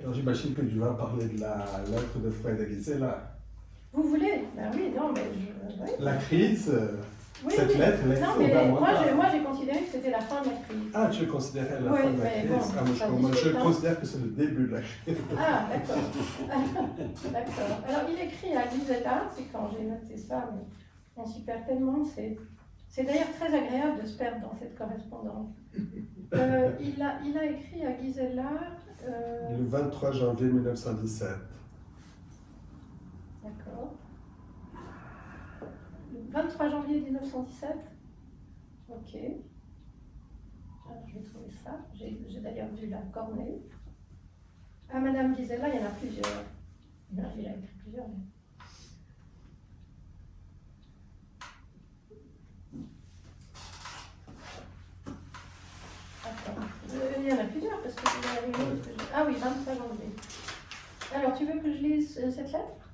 Alors j'imagine que tu vas parler de la lettre de Freud à Gisela. Vous voulez? Ben oui, non, mais oui. La crise, Oui, cette oui. lettre, elle est Non, mais fondamentale. moi j'ai considéré que c'était la fin de la crise. Ah, tu le considérais la Oui, fin de la mais crise. bon, Ah, moi, je considère que c'est le début de la crise. Ah, d'accord. D'accord. Alors, il écrit à Gisela, c'est quand j'ai noté ça, mais on s'y perd tellement. C'est d'ailleurs très agréable de se perdre dans cette correspondance. Il a écrit à Gisela. Le 23 janvier 1917. D'accord. Le 23 janvier 1917. Ok. Alors, je vais trouver ça. J'ai d'ailleurs vu la cornée. Ah, Madame Gisela, il y en a plusieurs. Il a écrit plusieurs. Mais... Attends. Il y en a plusieurs parce que il y en a une autre. Ah oui, 23 janvier. Alors, tu veux que je lise cette lettre?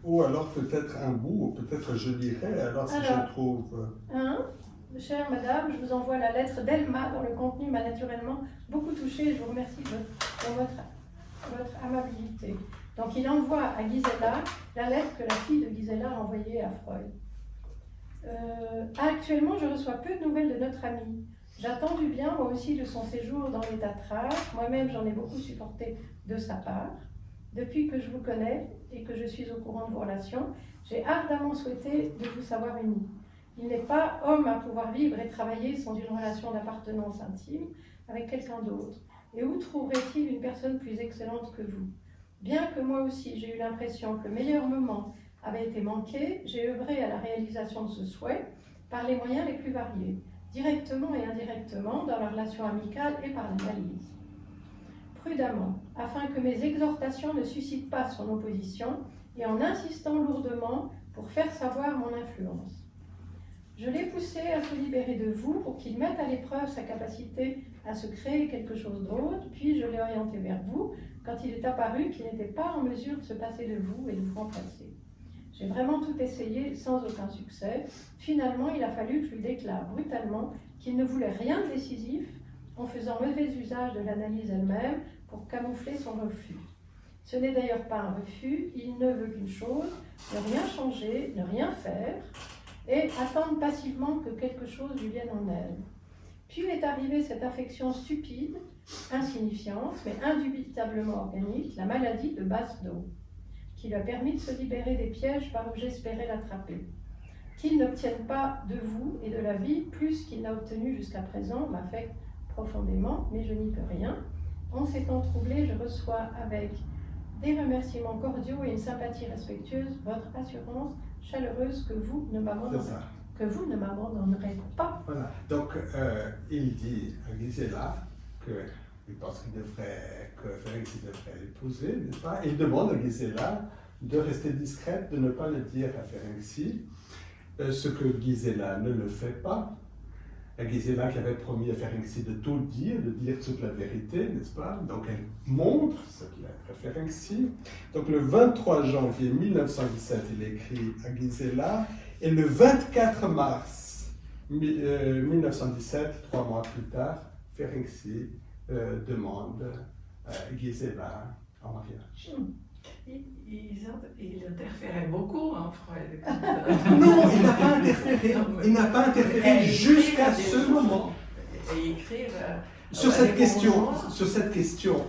Ou alors peut-être un bout, ou peut-être je lirai, alors si je trouve... Chère Madame, je vous envoie la lettre d'Elma dont le contenu m'a naturellement beaucoup touchée et je vous remercie de votre amabilité. Donc il envoie à Gisela la lettre que la fille de Gisela a envoyée à Freud. Actuellement, je reçois peu de nouvelles de notre ami. J'attends du bien, moi aussi, de son séjour dans l'état de trace. Moi-même, j'en ai beaucoup supporté de sa part. Depuis que je vous connais et que je suis au courant de vos relations, j'ai ardemment souhaité de vous savoir unis. Il n'est pas homme à pouvoir vivre et travailler sans une relation d'appartenance intime avec quelqu'un d'autre. Et où trouverait-il une personne plus excellente que vous? Bien que moi aussi j'ai eu l'impression que le meilleur moment avait été manqué, j'ai œuvré à la réalisation de ce souhait par les moyens les plus variés, directement et indirectement dans la relation amicale et par l'analyse. Prudemment, afin que mes exhortations ne suscitent pas son opposition et en insistant lourdement pour faire savoir mon influence. Je l'ai poussé à se libérer de vous pour qu'il mette à l'épreuve sa capacité à se créer quelque chose d'autre, puis je l'ai orienté vers vous quand il est apparu qu'il n'était pas en mesure de se passer de vous et de vous remplacer. J'ai vraiment tout essayé sans aucun succès. Finalement, il a fallu que je lui déclare brutalement qu'il ne voulait rien de décisif en faisant mauvais usage de l'analyse elle-même pour camoufler son refus. Ce n'est d'ailleurs pas un refus, il ne veut qu'une chose, ne rien changer, ne rien faire, et attendre passivement que quelque chose lui vienne en aide. Puis est arrivée cette affection stupide, insignifiante, mais indubitablement organique, la maladie de Basedow, qui lui a permis de se libérer des pièges par où j'espérais l'attraper. Qu'il n'obtienne pas de vous et de la vie plus qu'il n'a obtenu jusqu'à présent m'affecte profondément, mais je n'y peux rien. En ces temps troublés, je reçois avec des remerciements cordiaux et une sympathie respectueuse votre assurance chaleureuse que vous ne m'abandonnerez pas. Voilà. Donc, il dit à Gisela qu'il pense que Félix devrait l'épouser, n'est-ce pas? Il demande à Gisela de rester discrète, de ne pas le dire à Ferenczi, ce que Gisela ne le fait pas. Gisela qui avait promis à Ferenczi de tout dire, de dire toute la vérité, n'est-ce pas? Donc elle montre cette lettre à Ferenczi. Donc le 23 janvier 1917, il écrit à Gisela, et le 24 mars 1917, 3 mois plus tard, Ferenczi demande Gisela en mariage. Il interférait beaucoup, hein, Freud. Non, il n'a pas interféré. Il n'a pas interféré jusqu'à ce moment. Et écrire sur cette question.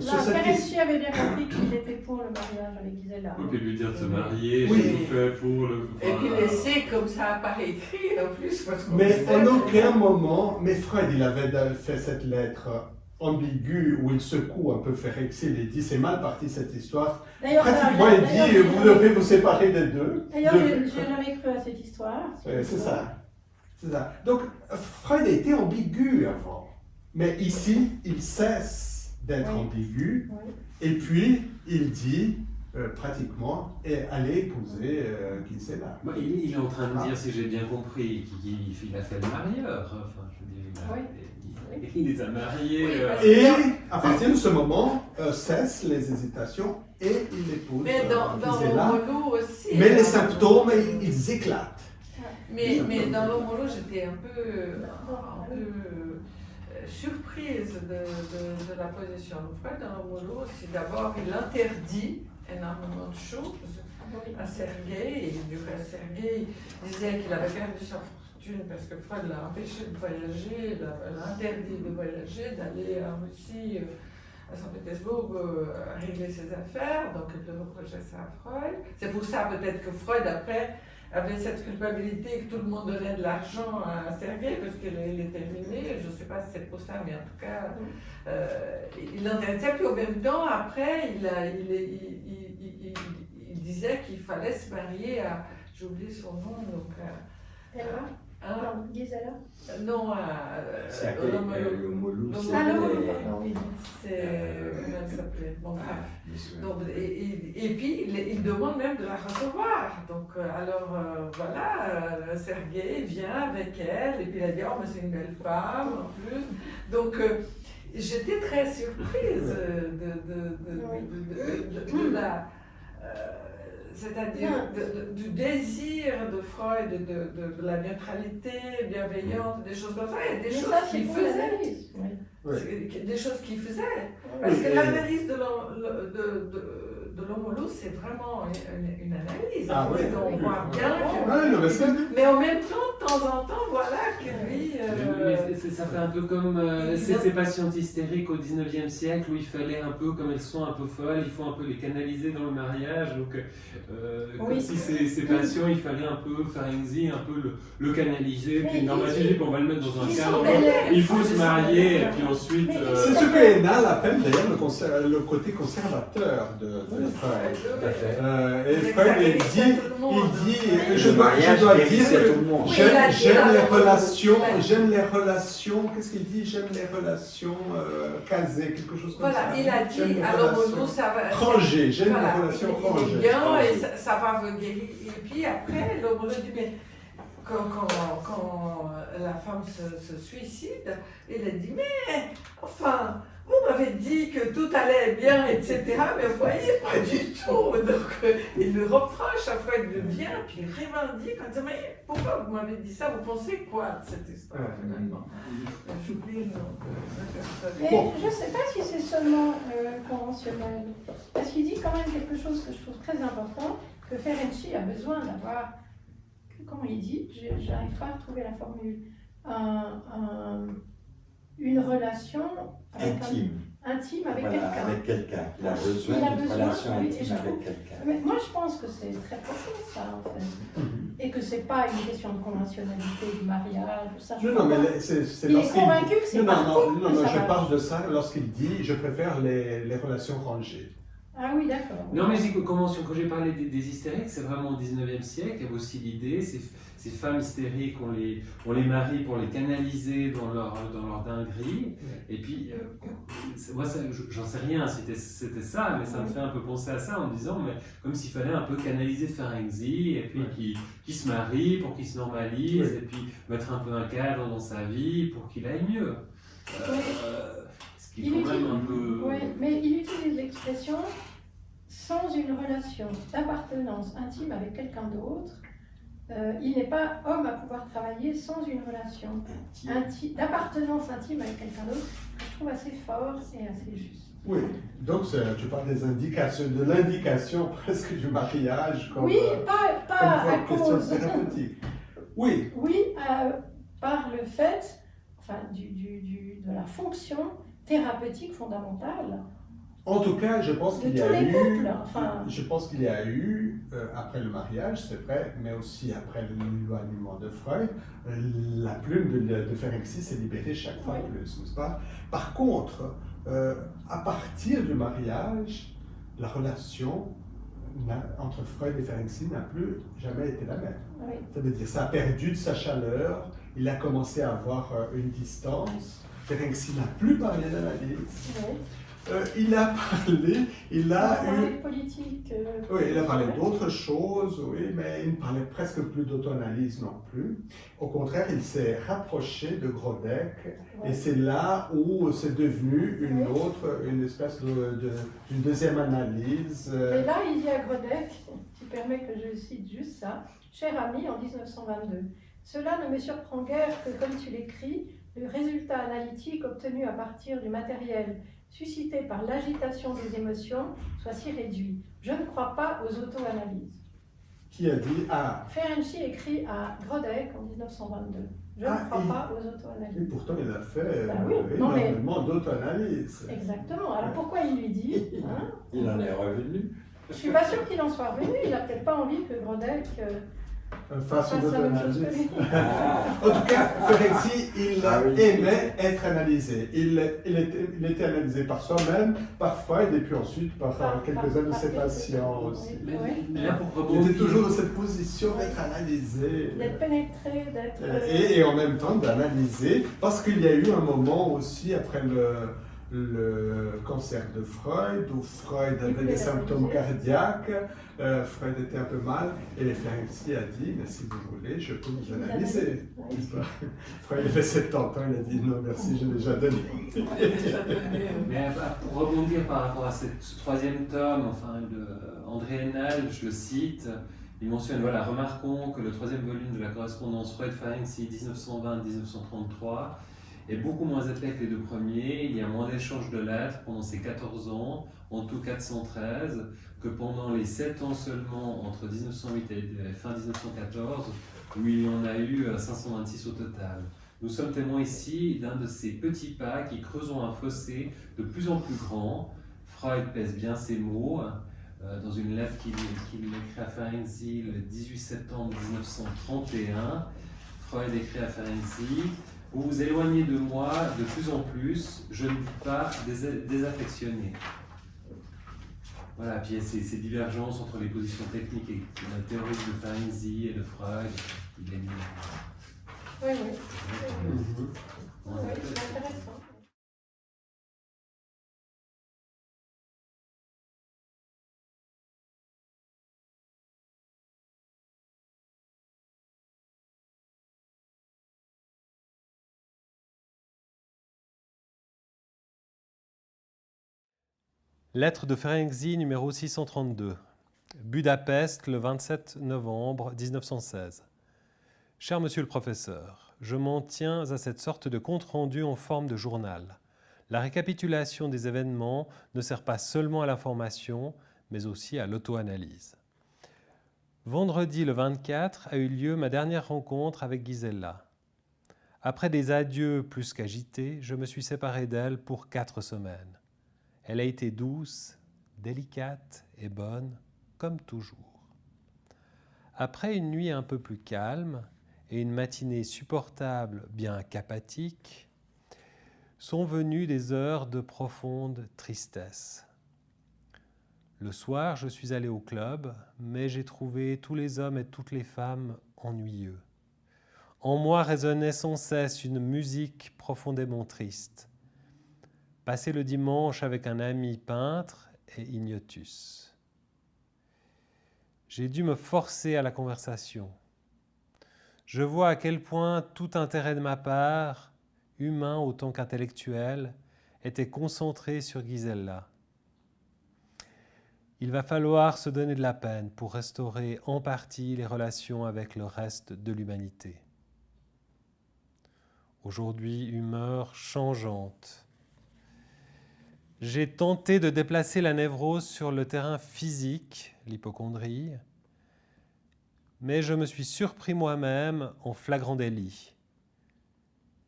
Ferenczi avait bien compris qu'il était pour le mariage avec Gisela. Oui, puis lui dire de se marier, oui. j'ai tout fait pour le... Et puis laisser comme ça par écrit, en plus. Mais en aucun moment, mais Freud, il avait fait cette lettre ambiguë où il secoue un peu Ferenczi, il dit c'est mal parti cette histoire. Pratiquement il dit vous devez vous séparer des deux. D'ailleurs, j'ai jamais cru à cette histoire. C'est ça. Donc Freud a été ambigu avant, mais ici il cesse d'être ambigu et puis il dit pratiquement allez épouser Gisela. Il est en train de dire, si j'ai bien compris, qu'il a fait le marieur. Enfin, je veux dire, il les a mariés. Et à partir de ce moment, cessent les hésitations et il épouse mais dans Gisela. Romolo aussi. Mais les symptômes, ils éclatent. Mais dans Romolo, j'étais un peu surprise de la position de Freud dans l'homolo, c'est d'abord il interdit énormément de choses à Sergueï, et du reste Sergueï disait qu'il avait perdu sa fortune parce que Freud l'a empêché de voyager, l'a interdit de voyager, d'aller en Russie, à Saint-Pétersbourg, régler ses affaires, donc il reprochait ça à Freud. C'est pour ça peut-être que Freud après avait cette culpabilité que tout le monde donnait de l'argent à Sergueï parce qu'il était ruiné, je ne sais pas si c'est pour ça, mais en tout cas, il l'intéressait. Puis au même temps, après, il disait qu'il fallait se marier à, j'ai oublié son nom, donc Gisela. Non, c'est l'homolo. Oui, c'est comment elle s'appelait. Bon, donc, et puis il demande même de la recevoir. Donc alors voilà, Sergueï vient avec elle et puis il a dit oh mais c'est une belle femme en plus. Donc j'étais très surprise de la c'est-à-dire du désir de Freud, de la neutralité bienveillante, des choses comme ça, et des choses qu'il faisait. Des choses qu'il faisait. Parce que l'analyse de l'homolo, c'est vraiment une analyse. On voit bien que... Mais en même temps, de temps en temps, voilà que lui... Ça fait un peu comme ces patientes hystériques au 19e siècle où il fallait un peu, comme elles sont un peu folles, il faut un peu les canaliser dans le mariage. Donc, comme si ces patients, il fallait un peu faire un peu le canaliser, puis normaliser, puis on va le mettre dans un cadre. Il faut se marier, et puis ensuite... C'est ce que Hénal appelle d'ailleurs le côté conservateur de Freud. Et Freud, il dit je dois dire que j'aime les relations, qu'est-ce qu'il dit? J'aime les relations casées, quelque chose comme ça. Voilà, il a dit, alors nous, ça va... Rangées, j'aime les relations rangées. Bien, et ça va vous guérir. Et puis après, l'homme dit, mais quand la femme se suicide, il a dit, mais enfin, vous m'avez dit que tout allait bien, etc. Mais vous voyez, pas du tout. Donc, il le reproche, à Freud il vient, puis il revendique en disant, mais pourquoi vous m'avez dit ça? Vous pensez quoi de cette histoire finalement? J'oublie le nom de la personne. Mais je ne sais pas si c'est seulement conventionnel. Parce qu'il dit quand même quelque chose que je trouve très important, que Ferenczi a besoin d'avoir, comment il dit, j'arrive pas à retrouver la formule, une relation intime avec quelqu'un. Avec quelqu'un. Il a besoin d'une relation intime avec quelqu'un. Mais moi, je pense que c'est très profond, ça, en fait. Et que c'est pas une question de conventionnalité du mariage, ça. Non, mais c'est il est convaincu que c'est Non, je parle de ça lorsqu'il dit je préfère les relations rangées. Ah oui, d'accord. Non, mais quand j'ai parlé des hystériques, c'est vraiment au 19e siècle. Il y avait aussi l'idée, ces femmes hystériques, on les marie pour les canaliser dans leur dinguerie. Et puis, moi, j'en sais rien si c'était ça, mais ça me fait un peu penser à ça en me disant, mais comme s'il fallait un peu canaliser Ferenczi, et puis qu'il se marie pour qu'il se normalise, et puis mettre un peu un cadre dans sa vie pour qu'il aille mieux. Il mais il utilise l'expression sans une relation d'appartenance intime avec quelqu'un d'autre. Il n'est pas homme à pouvoir travailler sans une relation d'appartenance intime avec quelqu'un d'autre. Je trouve assez fort et assez juste. Oui, donc tu parles des indications, de l'indication presque du mariage comme, pas à cause thérapeutique. Oui, par le fait, enfin, de la fonction thérapeutique fondamentale. En tout cas, je pense qu'il y a eu, couples, après le mariage, c'est vrai, mais aussi après l'éloignement de Freud, la plume de Ferenczi s'est libérée chaque fois plus, n'est-ce pas? Par contre, à partir du mariage, la relation entre Freud et Ferenczi n'a plus jamais été la même. Oui. Ça veut dire ça a perdu de sa chaleur, il a commencé à avoir une distance. Ferenczi n'a plus parlé d'analyse. Il a parlé de politique. Il a parlé d'autres choses, mais il ne parlait presque plus d'auto-analyse non plus. Au contraire, il s'est rapproché de Grodek, et c'est là où c'est devenu une espèce d'une deuxième analyse. Et là, il dit à Grodek, tu permets que je cite juste ça, cher ami, en 1922, cela ne me surprend guère que, comme tu l'écris, le résultat analytique obtenu à partir du matériel suscité par l'agitation des émotions soit si réduit. Je ne crois pas aux auto-analyses. Qui a dit Ferenczi écrit à Grodek en 1922. Je ne crois pas aux auto-analyses. Et pourtant, il a fait oui. énormément d'auto-analyses. Exactement. Alors pourquoi il lui dit Il en est revenu. Je ne suis pas sûre qu'il en soit revenu. Il n'a peut-être pas envie que Grodek fasse une la même chose que auto-analyse. lui. En tout cas, Ferenczi, il aimait être analysé. Il était analysé par soi-même, par Freud et puis ensuite par quelques-uns de ses patients aussi. Mais là, pour Il était rebondir, toujours dans cette position d'être analysé. D'être pénétré, d'être... Et en même temps d'analyser, parce qu'il y a eu un moment aussi après le cancer de Freud, où Freud avait des symptômes cardiaques, Freud était un peu mal, et Ferenczi a dit, mais si vous voulez, je peux vous analyser. Freud avait 70 ans, il a dit, non merci, j'ai déjà donné. mais pour rebondir par rapport à ce troisième tome, enfin, André Hénal, je le cite, il mentionne, voilà, remarquons que le troisième volume de la correspondance Freud-Ferenczi 1920-1933 est beaucoup moins épais que les deux premiers. Il y a moins d'échanges de lettres pendant ces 14 ans, en tout 413, que pendant les 7 ans seulement entre 1908 et fin 1914, où il y en a eu 526 au total. Nous sommes témoins ici d'un de ces petits pas qui creusent un fossé de plus en plus grand. Freud pèse bien ses mots. Dans une lettre qu'il écrit à Ferenczi le 18 septembre 1931, Freud écrit à Ferenczi: vous vous éloignez de moi de plus en plus, je ne dis pas désaffectionné. Voilà, puis il y a ces divergences entre les positions techniques et théoriques de Ferenczi et de Freud. Il est Oui. Oui, c'est intéressant. Lettre de Ferenczi numéro 632. Budapest, le 27 novembre 1916. Cher monsieur le professeur, je m'en tiens à cette sorte de compte-rendu en forme de journal. La récapitulation des événements ne sert pas seulement à l'information, mais aussi à l'auto-analyse. Vendredi le 24 a eu lieu ma dernière rencontre avec Gisela. Après des adieux plus qu'agités, je me suis séparé d'elle pour 4 semaines. Elle a été douce, délicate et bonne, comme toujours. Après une nuit un peu plus calme et une matinée supportable, bien qu'apathique, sont venues des heures de profonde tristesse. Le soir, je suis allé au club, mais j'ai trouvé tous les hommes et toutes les femmes ennuyeux. En moi résonnait sans cesse une musique profondément triste. Passé le dimanche avec un ami peintre et ignotus. J'ai dû me forcer à la conversation. Je vois à quel point tout intérêt de ma part, humain autant qu'intellectuel, était concentré sur Gisela. Il va falloir se donner de la peine pour restaurer en partie les relations avec le reste de l'humanité. Aujourd'hui, humeur changeante. J'ai tenté de déplacer la névrose sur le terrain physique, l'hypocondrie, mais je me suis surpris moi-même en flagrant délit.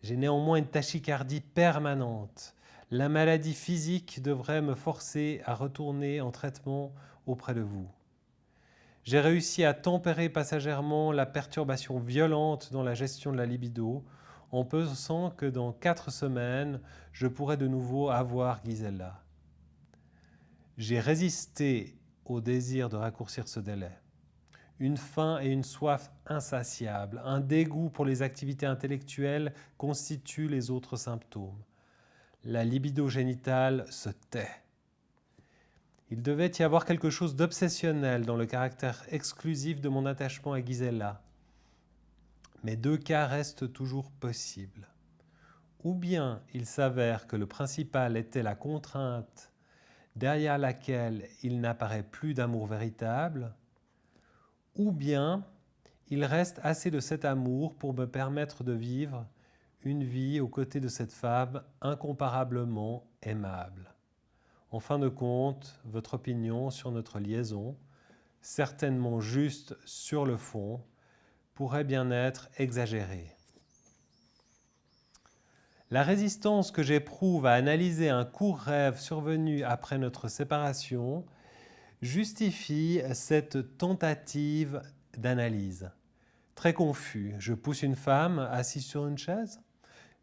J'ai néanmoins une tachycardie permanente. La maladie physique devrait me forcer à retourner en traitement auprès de vous. J'ai réussi à tempérer passagèrement la perturbation violente dans la gestion de la libido, en pensant que dans 4 semaines, je pourrais de nouveau avoir Gisela. J'ai résisté au désir de raccourcir ce délai. Une faim et une soif insatiables, un dégoût pour les activités intellectuelles constituent les autres symptômes. La libido génitale se tait. Il devait y avoir quelque chose d'obsessionnel dans le caractère exclusif de mon attachement à Gisela. Mais 2 cas restent toujours possibles. Ou bien il s'avère que le principal était la contrainte derrière laquelle il n'apparaît plus d'amour véritable, ou bien il reste assez de cet amour pour me permettre de vivre une vie aux côtés de cette femme incomparablement aimable. En fin de compte, votre opinion sur notre liaison, certainement juste sur le fond, pourrait bien être exagérée. La résistance que j'éprouve à analyser un court rêve survenu après notre séparation justifie cette tentative d'analyse. Très confus, je pousse une femme assise sur une chaise.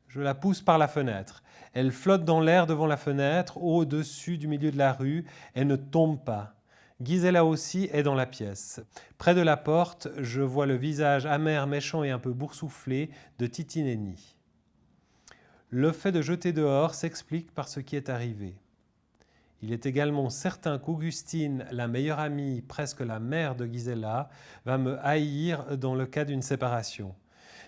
Je la pousse par la fenêtre. Elle flotte dans l'air devant la fenêtre, au-dessus du milieu de la rue. Elle ne tombe pas. Gisela aussi est dans la pièce. Près de la porte, je vois le visage amer, méchant et un peu boursouflé de Titi Nenni. Le fait de jeter dehors s'explique par ce qui est arrivé. Il est également certain qu'Augustine, la meilleure amie, presque la mère de Gisela, va me haïr dans le cas d'une séparation.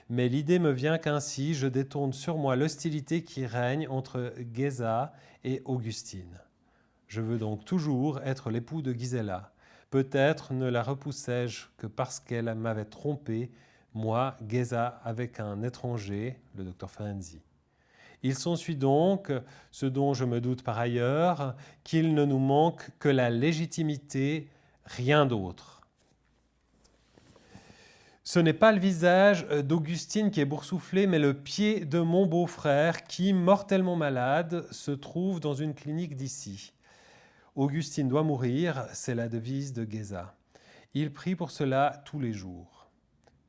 Mais l'idée me vient qu'ainsi je détourne sur moi l'hostilité qui règne entre Geza et Augustine. Je veux donc toujours être l'époux de Gisela. Peut-être ne la repoussai-je que parce qu'elle m'avait trompé, moi, Geza, avec un étranger, le docteur Ferenczi. Il s'ensuit donc, ce dont je me doute par ailleurs, qu'il ne nous manque que la légitimité, rien d'autre. Ce n'est pas le visage d'Augustine qui est boursouflé, mais le pied de mon beau-frère qui, mortellement malade, se trouve dans une clinique d'ici. Augustine doit mourir, c'est la devise de Geza. Il prie pour cela tous les jours.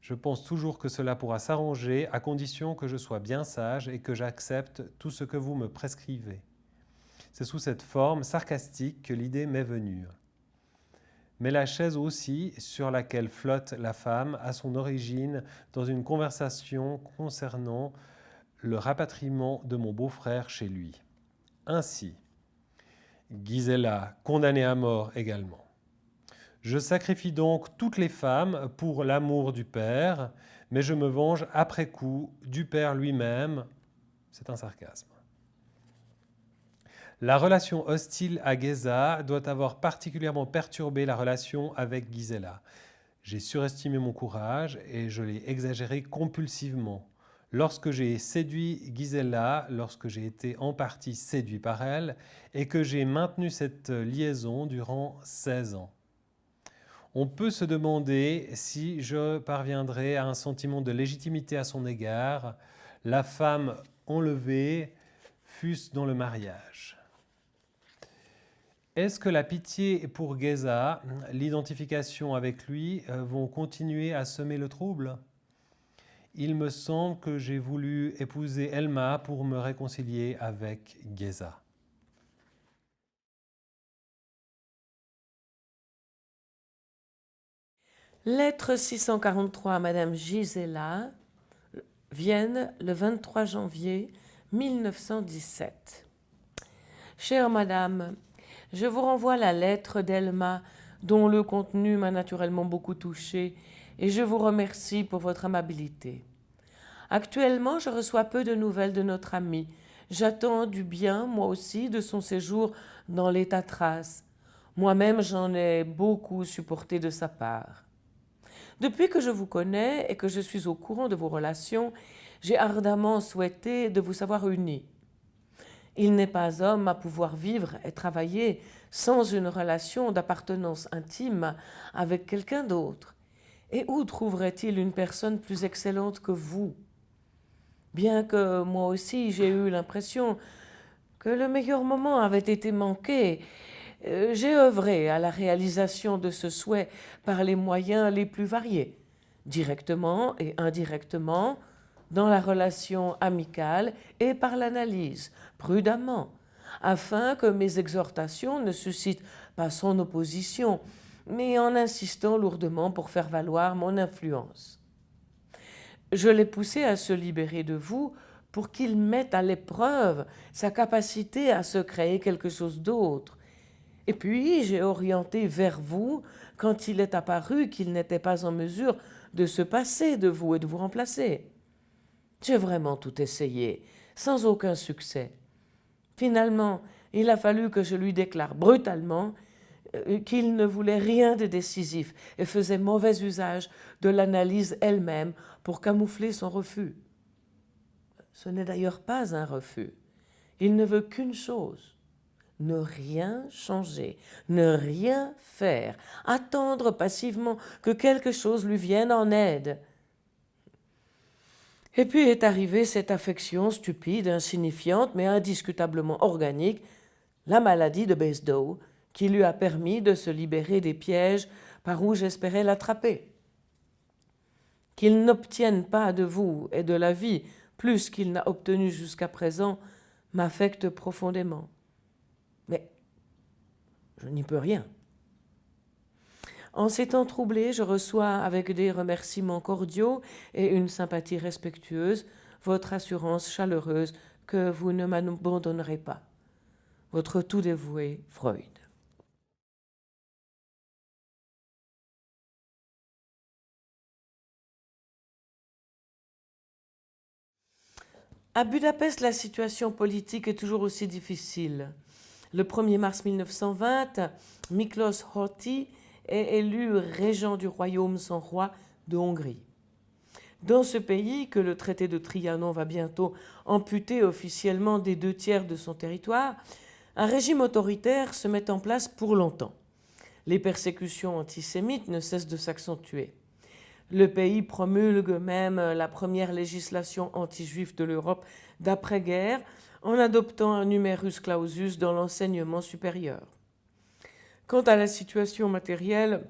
Je pense toujours que cela pourra s'arranger à condition que je sois bien sage et que j'accepte tout ce que vous me prescrivez. C'est sous cette forme sarcastique que l'idée m'est venue. Mais la chaise aussi sur laquelle flotte la femme a son origine dans une conversation concernant le rapatriement de mon beau-frère chez lui. Ainsi, Gisela, condamnée à mort également. Je sacrifie donc toutes les femmes pour l'amour du Père, mais je me venge après coup du Père lui-même. C'est un sarcasme. La relation hostile à Geza doit avoir particulièrement perturbé la relation avec Gisela. J'ai surestimé mon courage et je l'ai exagéré compulsivement. Lorsque j'ai séduit Gisela, lorsque j'ai été en partie séduit par elle, et que j'ai maintenu cette liaison durant 16 ans. On peut se demander si je parviendrai à un sentiment de légitimité à son égard, la femme enlevée, fût-ce dans le mariage. Est-ce que la pitié pour Geza, l'identification avec lui, vont continuer à semer le trouble ? Il me semble que j'ai voulu épouser Elma pour me réconcilier avec Geza. Lettre 643 à Madame Gisela, Vienne, le 23 janvier 1917. Chère Madame, je vous renvoie la lettre d'Elma, dont le contenu m'a naturellement beaucoup touchée, et je vous remercie pour votre amabilité. Actuellement, je reçois peu de nouvelles de notre amie. J'attends du bien, moi aussi, de son séjour dans l'État Thrace. Moi-même, j'en ai beaucoup supporté de sa part. Depuis que je vous connais et que je suis au courant de vos relations, j'ai ardemment souhaité de vous savoir unis. Il n'est pas homme à pouvoir vivre et travailler sans une relation d'appartenance intime avec quelqu'un d'autre. Et où trouverait-il une personne plus excellente que vous ? Bien que moi aussi j'ai eu l'impression que le meilleur moment avait été manqué, j'ai œuvré à la réalisation de ce souhait par les moyens les plus variés, directement et indirectement, dans la relation amicale et par l'analyse, prudemment, afin que mes exhortations ne suscitent pas son opposition, mais en insistant lourdement pour faire valoir mon influence. Je l'ai poussé à se libérer de vous pour qu'il mette à l'épreuve sa capacité à se créer quelque chose d'autre. Et puis, j'ai orienté vers vous quand il est apparu qu'il n'était pas en mesure de se passer de vous et de vous remplacer. J'ai vraiment tout essayé, sans aucun succès. Finalement, il a fallu que je lui déclare brutalement qu'il ne voulait rien de décisif et faisait mauvais usage de l'analyse elle-même pour camoufler son refus. Ce n'est d'ailleurs pas un refus. Il ne veut qu'une chose, ne rien changer, ne rien faire, attendre passivement que quelque chose lui vienne en aide. Et puis est arrivée cette affection stupide, insignifiante, mais indiscutablement organique, la maladie de Basedow, qui lui a permis de se libérer des pièges par où j'espérais l'attraper. Qu'il n'obtienne pas de vous et de la vie plus qu'il n'a obtenu jusqu'à présent m'affecte profondément. Mais je n'y peux rien. En ces temps troublés, je reçois avec des remerciements cordiaux et une sympathie respectueuse votre assurance chaleureuse que vous ne m'abandonnerez pas. Votre tout dévoué Freud. À Budapest, la situation politique est toujours aussi difficile. Le 1er mars 1920, Miklos Horthy est élu régent du royaume sans roi de Hongrie. Dans ce pays, que le traité de Trianon va bientôt amputer officiellement des 2/3 de son territoire, un régime autoritaire se met en place pour longtemps. Les persécutions antisémites ne cessent de s'accentuer. Le pays promulgue même la première législation anti-juive de l'Europe d'après-guerre en adoptant un numerus clausus dans l'enseignement supérieur. Quant à la situation matérielle,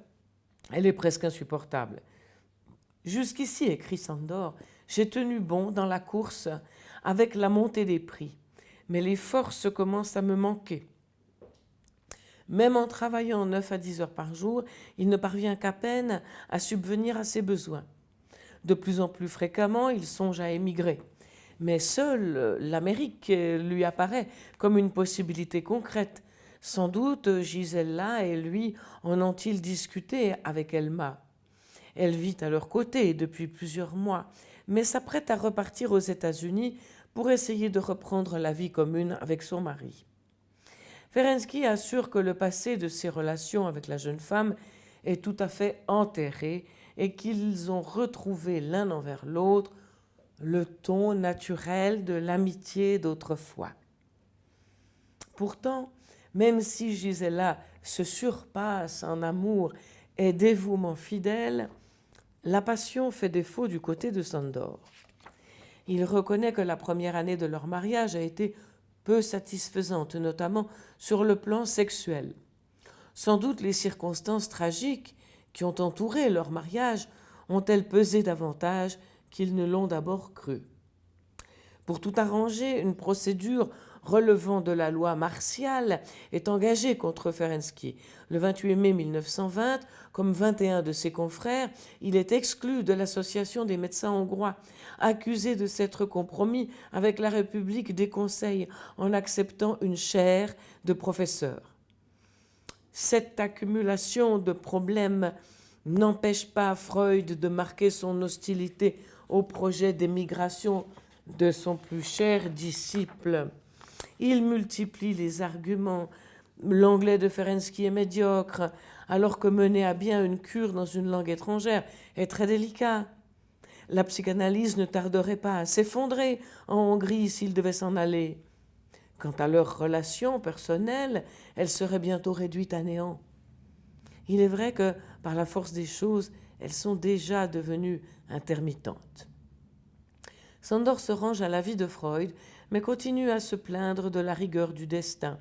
elle est presque insupportable. Jusqu'ici, écrit Sándor, j'ai tenu bon dans la course avec la montée des prix, mais les forces commencent à me manquer. Même en travaillant 9 à 10 heures par jour, il ne parvient qu'à peine à subvenir à ses besoins. De plus en plus fréquemment, il songe à émigrer. Mais seule l'Amérique lui apparaît comme une possibilité concrète. Sans doute Gisela et lui en ont-ils discuté avec Elma. Elle vit à leur côté depuis plusieurs mois, mais s'apprête à repartir aux États-Unis pour essayer de reprendre la vie commune avec son mari. Ferenczi assure que le passé de ses relations avec la jeune femme est tout à fait enterré et qu'ils ont retrouvé l'un envers l'autre le ton naturel de l'amitié d'autrefois. Pourtant, même si Gisela se surpasse en amour et dévouement fidèle, la passion fait défaut du côté de Sándor. Il reconnaît que la première année de leur mariage a été peu satisfaisante, notamment sur le plan sexuel. Sans doute les circonstances tragiques qui ont entouré leur mariage ont-elles pesé davantage qu'ils ne l'ont d'abord cru. Pour tout arranger, une procédure relevant de la loi martiale est engagée contre Ferenczi. Le 28 mai 1920, comme 21 de ses confrères, il est exclu de l'association des médecins hongrois, accusé de s'être compromis avec la République des conseils en acceptant une chaire de professeur. Cette accumulation de problèmes n'empêche pas Freud de marquer son hostilité au projet d'émigration de son plus cher disciple. Il multiplie les arguments. L'anglais de Ferenczi est médiocre, alors que mener à bien une cure dans une langue étrangère est très délicat. La psychanalyse ne tarderait pas à s'effondrer en Hongrie s'il devait s'en aller. Quant à leurs relations personnelles, elles seraient bientôt réduites à néant. Il est vrai que, par la force des choses, elles sont déjà devenues intermittentes. Sándor se range à l'avis de Freud, mais continue à se plaindre de la rigueur du destin.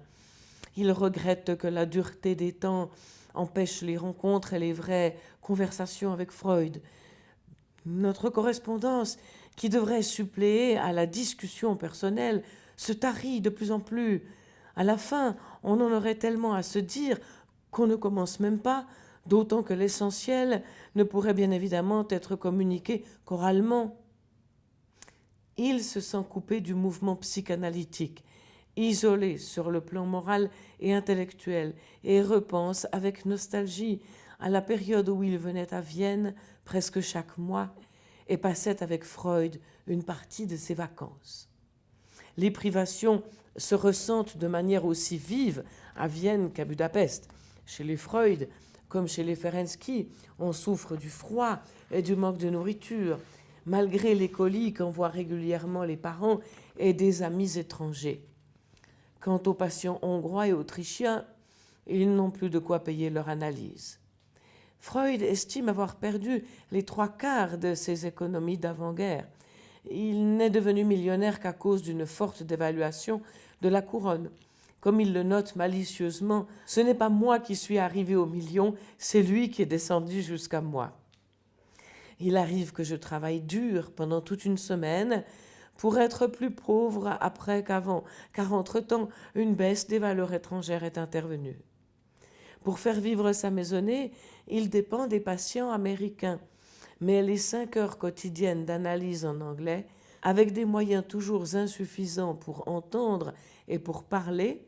Il regrette que la dureté des temps empêche les rencontres et les vraies conversations avec Freud. Notre correspondance, qui devrait suppléer à la discussion personnelle, se tarit de plus en plus. À la fin, on en aurait tellement à se dire qu'on ne commence même pas, d'autant que l'essentiel ne pourrait bien évidemment être communiqué qu'oralement. Il se sent coupé du mouvement psychanalytique, isolé sur le plan moral et intellectuel, et repense avec nostalgie à la période où il venait à Vienne presque chaque mois et passait avec Freud une partie de ses vacances. Les privations se ressentent de manière aussi vive à Vienne qu'à Budapest. Chez les Freud, comme chez les Ferenczi, on souffre du froid et du manque de nourriture. malgré les colis qu'envoient régulièrement les parents et des amis étrangers. Quant aux patients hongrois et autrichiens, ils n'ont plus de quoi payer leur analyse. Freud estime avoir perdu les 3/4 de ses économies d'avant-guerre. Il n'est devenu millionnaire qu'à cause d'une forte dévaluation de la couronne. Comme il le note malicieusement, « Ce n'est pas moi qui suis arrivé au million, c'est lui qui est descendu jusqu'à moi. » Il arrive que je travaille dur pendant toute une semaine pour être plus pauvre après qu'avant, car entre-temps, une baisse des valeurs étrangères est intervenue. Pour faire vivre sa maisonnée, il dépend des patients américains, mais les 5 heures quotidiennes d'analyse en anglais, avec des moyens toujours insuffisants pour entendre et pour parler,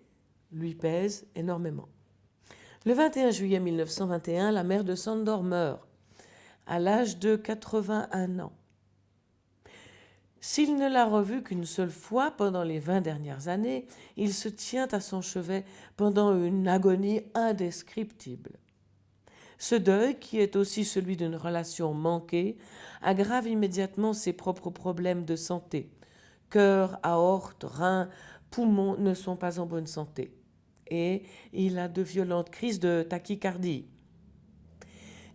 lui pèsent énormément. Le 21 juillet 1921, la mère de Sándor meurt, à l'âge de 81 ans. S'il ne l'a revue qu'une seule fois pendant les 20 dernières années, il se tient à son chevet pendant une agonie indescriptible. Ce deuil, qui est aussi celui d'une relation manquée, aggrave immédiatement ses propres problèmes de santé. Cœur, aorte, reins, poumons ne sont pas en bonne santé. Et il a de violentes crises de tachycardie.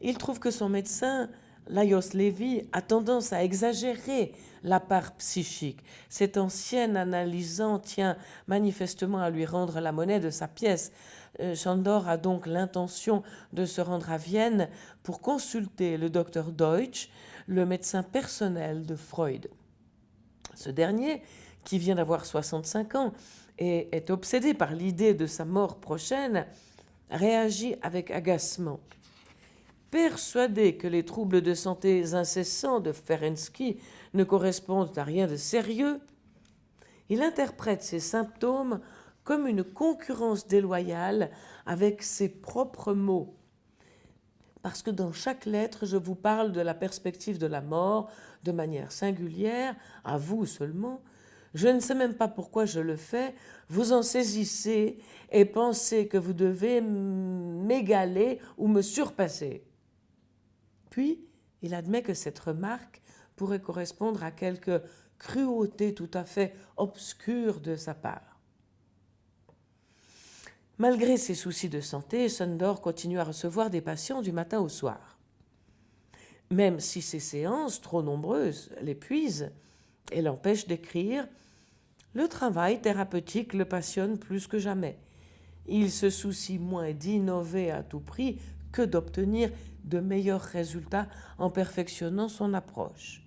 Il trouve que son médecin, Lajos Lévy, a tendance à exagérer la part psychique. Cet ancien analysant tient manifestement à lui rendre la monnaie de sa pièce. Sándor a donc l'intention de se rendre à Vienne pour consulter le docteur Deutsch, le médecin personnel de Freud. Ce dernier, qui vient d'avoir 65 ans et est obsédé par l'idée de sa mort prochaine, réagit avec agacement. Persuadé que les troubles de santé incessants de Ferenczi ne correspondent à rien de sérieux, il interprète ces symptômes comme une concurrence déloyale avec ses propres mots. Parce que dans chaque lettre, je vous parle de la perspective de la mort de manière singulière, à vous seulement. Je ne sais même pas pourquoi je le fais. Vous en saisissez et pensez que vous devez m'égaler ou me surpasser. Puis, il admet que cette remarque pourrait correspondre à quelque cruauté tout à fait obscure de sa part. Malgré ses soucis de santé, Sándor continue à recevoir des patients du matin au soir. Même si ces séances, trop nombreuses, l'épuisent et l'empêchent d'écrire, le travail thérapeutique le passionne plus que jamais. Il se soucie moins d'innover à tout prix que d'obtenir de meilleurs résultats en perfectionnant son approche.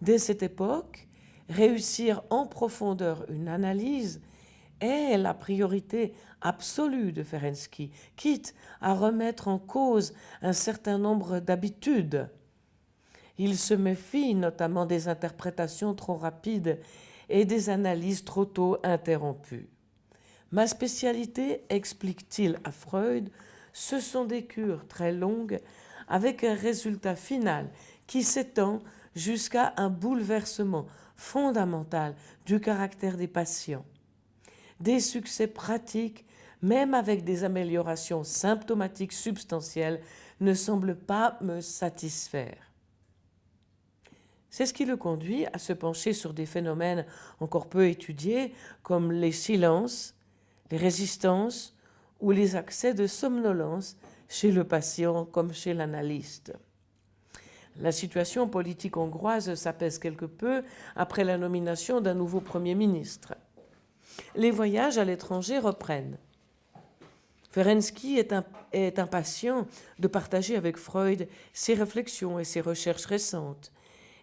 Dès cette époque, réussir en profondeur une analyse est la priorité absolue de Ferenczi, quitte à remettre en cause un certain nombre d'habitudes. Il se méfie notamment des interprétations trop rapides et des analyses trop tôt interrompues. Ma spécialité, explique-t-il à Freud, ce sont des cures très longues avec un résultat final qui s'étend jusqu'à un bouleversement fondamental du caractère des patients. Des succès pratiques, même avec des améliorations symptomatiques substantielles, ne semblent pas me satisfaire. C'est ce qui le conduit à se pencher sur des phénomènes encore peu étudiés comme les silences, les résistances ou les accès de somnolence chez le patient comme chez l'analyste. La situation politique hongroise s'apaise quelque peu après la nomination d'un nouveau Premier ministre. Les voyages à l'étranger reprennent. Ferenczi est impatient de partager avec Freud ses réflexions et ses recherches récentes.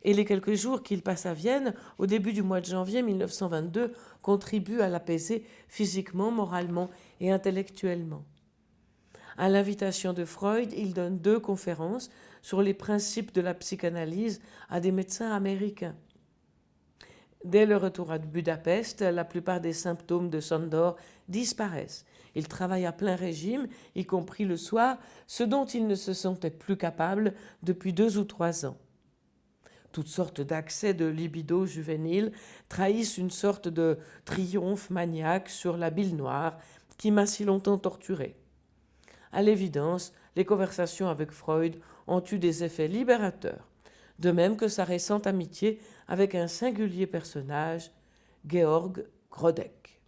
Et les quelques jours qu'il passe à Vienne, au début du mois de janvier 1922, contribuent à l'apaiser physiquement, moralement et intellectuellement. À l'invitation de Freud, il donne 2 conférences sur les principes de la psychanalyse à des médecins américains. Dès le retour à Budapest, la plupart des symptômes de Sándor disparaissent. Il travaille à plein régime, y compris le soir, ce dont il ne se sentait plus capable depuis 2 ou 3 ans. Toutes sortes d'accès de libido juvénile trahissent une sorte de triomphe maniaque sur la bile noire qui m'a si longtemps torturé. À l'évidence, les conversations avec Freud ont eu des effets libérateurs. de même que sa récente amitié avec un singulier personnage, Georg Grodek.